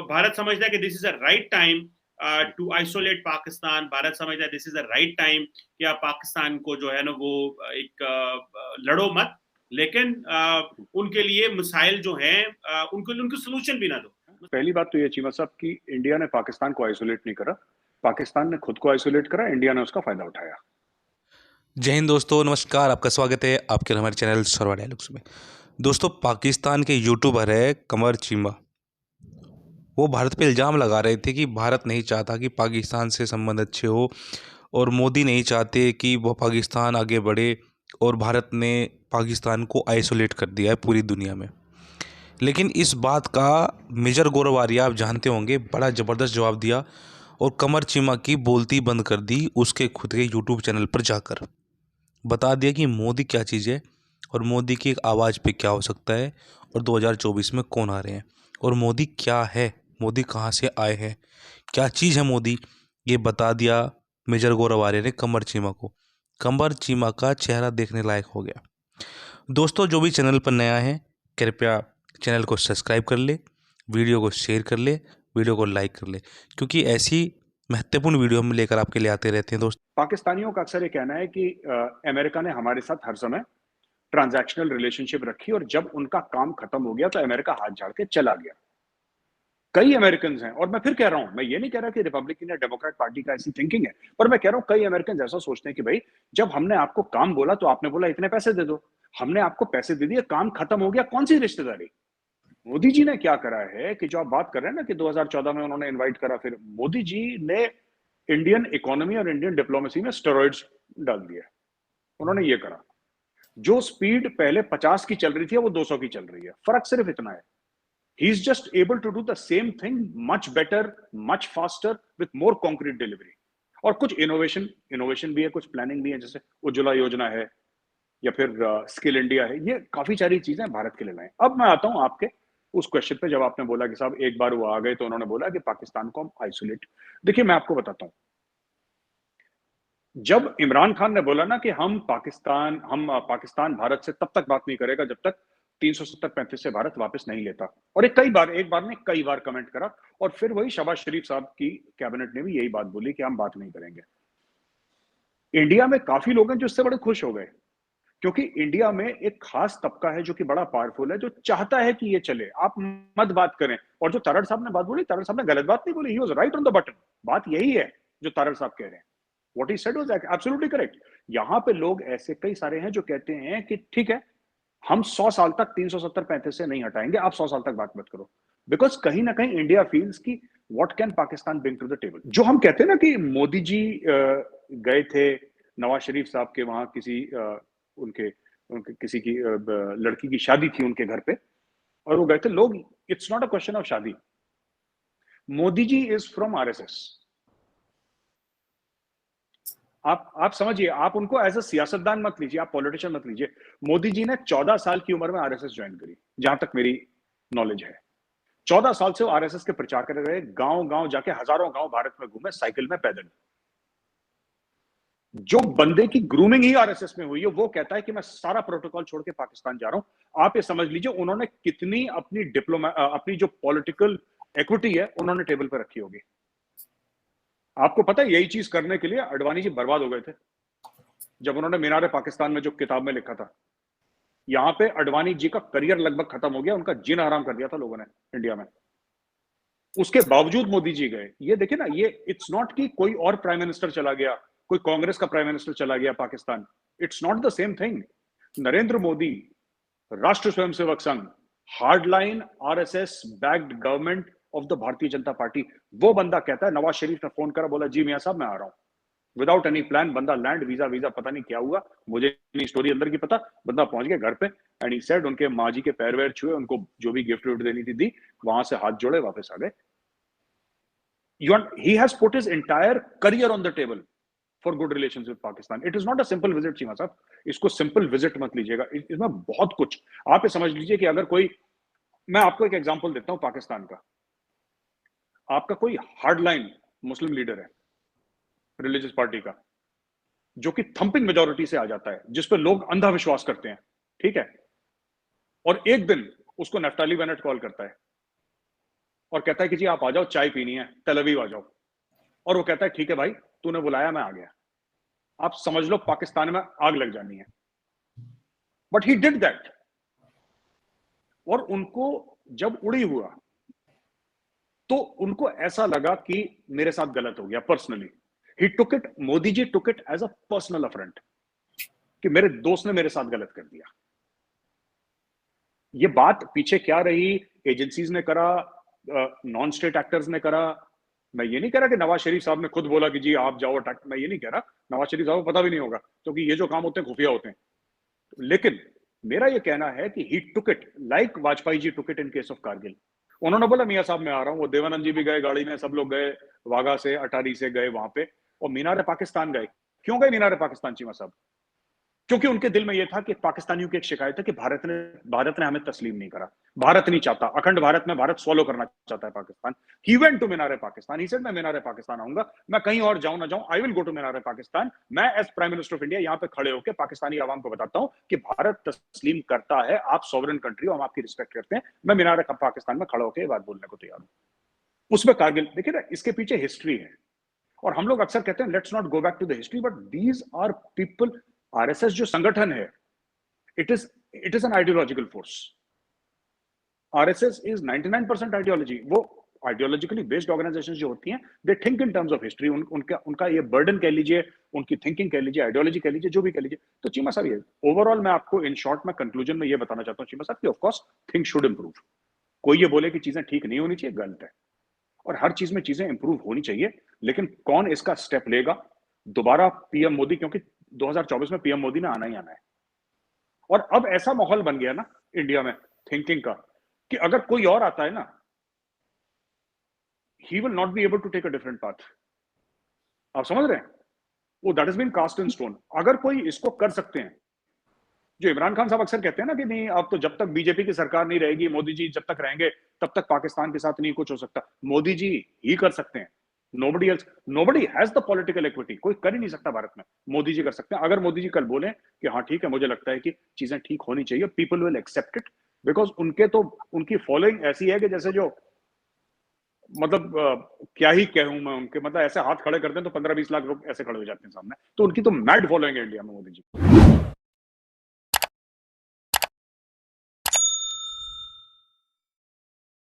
भारत समझता है कि this is a right time to isolate Pakistan. Bharat समझता है this is a right time कि आप पाकिस्तान को जो है ना वो एक लड़ो मत, लेकिन उनके लिए मिसाइल जो हैं उनको सोल्यूशन भी ना दो। पहली बात तो ये चीमा साहब कि इंडिया ने पाकिस्तान को आइसोलेट नहीं करा, पाकिस्तान ने खुद को आइसोलेट करा, इंडिया ने उसका फायदा उठाया। जय हिंद दोस्तों, नमस्कार। आपका स्वागत है आपके हमारे चैनल सरवा डायलॉग्स में। दोस्तों, पाकिस्तान के यूट्यूबर है कमर चीमा, वो भारत पे इल्ज़ाम लगा रहे थे कि भारत नहीं चाहता कि पाकिस्तान से संबंध अच्छे हो और मोदी नहीं चाहते कि वह पाकिस्तान आगे बढ़े, और भारत ने पाकिस्तान को आइसोलेट कर दिया है पूरी दुनिया में। लेकिन इस बात का मेजर गोरवारिया आप जानते होंगे, बड़ा ज़बरदस्त जवाब दिया और कमर चीमा की बोलती बंद कर दी उसके खुद के यूट्यूब चैनल पर जाकर। बता दिया कि मोदी क्या चीज़ है और मोदी की एक आवाज़ पे क्या हो सकता है और 2024 में कौन आ रहे हैं और मोदी क्या है, मोदी कहाँ से आए हैं, क्या चीज़ है मोदी, ये बता दिया मेजर गौरव आर्य ने कमर चीमा को। कमर चीमा का चेहरा देखने लायक हो गया। दोस्तों, जो भी चैनल पर नया है कृपया चैनल को सब्सक्राइब कर ले, वीडियो को शेयर कर ले, वीडियो को लाइक कर ले, क्योंकि ऐसी महत्वपूर्ण वीडियो हम लेकर आपके लिए आते रहते हैं। दोस्त, पाकिस्तानियों का अक्सर ये कहना है कि अमेरिका ने हमारे साथ हर समय ट्रांजैक्शनल रिलेशनशिप रखी और जब उनका काम खत्म हो गया तो अमेरिका हाथ झाड़ के चला गया। कई अमेरिकन हैं, और मैं फिर कह रहा हूं, मैं ये नहीं कह रहा कि रिपब्लिकन या डेमोक्रेट पार्टी का ऐसी थिंकिंग है, पर मैं कह रहा हूं कई अमेरिकन ऐसा सोचते हैं कि भाई जब हमने आपको काम बोला तो आपने बोला इतने पैसे दे दो, हमने आपको पैसे दे दिए, काम खत्म हो गया, कौन सी रिश्तेदारी। मोदी जी ने क्या करा है कि जो आप बात कर रहे हैं ना कि 2014 में उन्होंने इनवाइट करा, फिर मोदी जी ने इंडियन इकोनॉमी और इंडियन डिप्लोमेसी में स्टेरॉइड्स डाल दिया। उन्होंने ये करा, जो स्पीड पहले 50 की चल रही थी वो 200 की चल रही है। फर्क सिर्फ इतना है, he is just able to do the same thing much better, much faster with more concrete delivery। और कुछ इनोवेशन भी है, कुछ प्लानिंग भी है, जैसे उज्ज्वला योजना है या फिर स्किल इंडिया है, ये काफी सारी चीजें भारत के लिए लाए। अब मैं आता हूं आपके उस क्वेश्चन पे, जब आपने बोला कि साहब एक बार वो आ गए तो उन्होंने बोला कि पाकिस्तान को हम आइसोलेट। देखिए मैं आपको बताता हूं, जब इमरान खान ने बोला ना कि हम पाकिस्तान भारत से तब तक बात नहीं करेगा जब तक 370-35 से भारत वापस नहीं लेता, और एक बार ने कई बार कमेंट करा, और फिर वही शहबाज शरीफ साहब की कैबिनेट ने भी यही बात बोली कि हम बात नहीं करेंगे। इंडिया में काफी लोग हैं जो इससे बड़े खुश हो गए, क्योंकि इंडिया में एक खास तबका है जो कि बड़ा पावरफुल है, जो चाहता है कि ये चले, आप मत बात करें। और जो तारड़ साहब ने बात बोली, तारड़ साहब ने गलत बात नहीं बोली, he was right on the button. बात यही है जो तारड़ साहब कह रहे हैं, what he said was absolutely correct. यहां पे लोग ऐसे कई सारे हैं जो कहते हैं कि ठीक है, हम 100 साल तक 370-35 से नहीं हटाएंगे, आप 100 साल तक बात मत करो, बिकॉज कहीं ना कहीं इंडिया फील्स की what can Pakistan bring to the table. जो हम कहते हैं ना कि मोदी जी गए थे नवाज शरीफ साहब के वहां, उनके उनके किसी की लड़की की शादी थी उनके घर पे, और वो गए थे लोग, it's not a question of शादी। Modi ji is from RSS. आप समझिए, आप उनको एज अ सियासतदान मत लीजिए, आप पॉलिटिशियन मत लीजिए। मोदी जी ने 14 साल की उम्र में आरएसएस ज्वाइन करी, जहां तक मेरी नॉलेज है। 14 साल से वो आरएसएस के प्रचार कर रहे, गांव गांव जाके हजारों गांव भारत में घूमे, साइकिल में, पैदल। जो बंदे की ग्रूमिंग ही आरएसएस में हुई है, वो कहता है कि मैं सारा प्रोटोकॉल छोड़ के पाकिस्तान जा रहा हूं। आप ये समझ लीजिए उन्होंने कितनी अपनी जो पॉलिटिकल इक्विटी है उन्होंने टेबल पर रखी होगी। आपको पता है, यही चीज करने के लिए अडवाणी जी बर्बाद हो गए थे। जब उन्होंने मीनार पाकिस्तान में जो किताब में लिखा था, यहां पे अडवाणी जी का करियर लगभग खत्म हो गया, उनका जीना हराम कर दिया था लोगों ने इंडिया में। उसके बावजूद मोदी जी गए। ये देखिए ना, ये इट्स नॉट कि कोई और प्राइम मिनिस्टर चला गया, कोई कांग्रेस का प्राइम मिनिस्टर चला गया Pakistan, it's not the same thing. Narendra Modi, राष्ट्र Swayamsevak Sangh, hardline RSS backed government of the Bharatiya Janata party, वो बंदा कहता है, नवाज शरीफ ने फोन करा, बोला जी मियां साहब मैं आ रहा हूं, विदाउट एनी प्लान। बंदा लैंड, वीजा पता नहीं क्या हुआ, मुझे नहीं स्टोरी अंदर की पता। बंदा पहुंच गया घर पे, एंड ही सेड, उनके माँ जी के पैर वैर छुए, उनको जो भी गिफ्ट विफ्ट देनी थी दी, वहां से हाथ जोड़े, वापस आ गए। He has put his entire career on the table for good relations with Pakistan. It is not a simple visit, Cheema साहब, इसको सिंपल विजिट मत लीजिएगा, इसमें बहुत कुछ। आप ये समझ लीजिए कि अगर कोई, मैं आपको एक एग्जांपल देता हूं पाकिस्तान का, आपका कोई हार्डलाइन मुस्लिम लीडर है रिलीजियस पार्टी का, जो कि थंपिंग मेजोरिटी से आ जाता है, जिस पर लोग अंधा विश्वास करते हैं, ठीक है, और एक दिन उसको नफ्ताली बेनेट कॉल करता है और कहता है कि जी आप आ जाओ, चाय पीनी है, तेल अवीव आ जाओ। और वो कहता है ठीक है भाई, तूने बुलाया, मैं आ गया। आप समझ लो पाकिस्तान में आग लग जानी है। But he did that. और उनको जब उड़ी हुआ तो उनको ऐसा लगा कि मेरे साथ गलत हो गया personally. He took it, Modi ji took it as a personal affront कि मेरे दोस्त ने मेरे साथ गलत कर दिया। ये बात पीछे क्या रही, एजेंसीज ने करा, नॉन स्टेट एक्टर्स ने करा। मैं ये नहीं कह रहा कि नवाज शरीफ साहब ने खुद बोला कि जी आप जाओ अटैक, मैं ये नहीं कह रहा। नवाज शरीफ साहब को पता भी नहीं होगा, क्योंकि ये जो काम होते हैं खुफिया होते हैं। लेकिन मेरा ये कहना है कि he took it like Vajpayee ji took it in case of Kargil. उन्होंने बोला मियां साहब मैं आ रहा हूं, वो देवानंद जी भी गए गाड़ी में, सब लोग गए, वाघा से अटारी से गए वहां पे, और मीनार पाकिस्तान गए। क्यों गए मीनार पाकिस्तान चीमा साहब? क्योंकि उनके दिल में यह था कि पाकिस्तानियों की एक शिकायत है कि भारत ने हमें तस्लीम नहीं करा। भारत नहीं चाहता अखंड भारत में, भारत स्वॉलो करना चाहता है Pakistan. He went to Minar Pakistan, he said मैं मीनार पाकिस्तान आऊंगा, मैं कहीं और जाऊं ना जाऊं, I will go to Minar Pakistan. मैं as prime minister of India यहां पे खड़े होकर पाकिस्तानी आवाम को बताता हूं कि भारत तस्लीम करता है, आप सॉवरेन कंट्री हो, हम आपकी रिस्पेक्ट करते हैं। मैं मीनार पाकिस्तान में खड़ा होकर ये बात बोलने को तैयार हूं। उसमें कारगिल, देखिए ना, इसके पीछे हिस्ट्री है। और हम लोग अक्सर कहते हैं let's not go back to the history, but these are people. RSS जो संगठन है, it is an ideological force. RSS is 99% ideology. वो आइडियोलॉजिकली बेस्ड ऑर्गेनाइजेशंस जो होती हैं, they think in terms of history. उनका ये बर्डन कह लीजिए, उनकी थिंकिंग कह लीजिए, आइडियोलॉजी कह लीजिए, जो भी कह लीजिए। तो चीमा साहब, ये ओवरऑल मैं आपको इन शॉर्ट में कंक्लूजन में ये बताना चाहता हूँ चीमा साहब कि of course things should improve. कोई ये बोले कि चीजें ठीक नहीं होनी चाहिए, गलत है। और हर चीज में चीजें इंप्रूव होनी चाहिए, लेकिन कौन इसका स्टेप लेगा? दोबारा पीएम मोदी, क्योंकि 2024 में पीएम मोदी ने आना ही आना है। और अब ऐसा माहौल बन गया ना इंडिया में थिंकिंग का, कि अगर कोई और आता है ना, he will not be able to take a different path. आप समझ रहे हैं? वो that is been cast in stone. अगर कोई इसको कर सकते हैं, जो इमरान खान साहब अक्सर कहते हैं ना कि नहीं, अब तो जब तक बीजेपी की सरकार नहीं रहेगी, मोदी जी जब तक रहेंगे तब तक पाकिस्तान के साथ नहीं कुछ हो सकता। मोदी जी ही कर सकते हैं, nobody else, nobody has the political equity. कोई कर ही नहीं सकता भारत में, मोदी जी कर सकते हैं। अगर मोदी जी कल बोले कि हाँ ठीक है, मुझे लगता है कि चीजें ठीक होनी चाहिए, people will accept it, because उनकी फॉलोइंग ऐसी है कि जैसे जो, मतलब क्या ही कहूं मैं, उनके मतलब ऐसे हाथ खड़े करते हैं तो 15-20 लाख लोग ऐसे खड़े हो जाते हैं सामने। तो उनकी तो मैड फॉलोइंग है इंडिया में मोदी जी।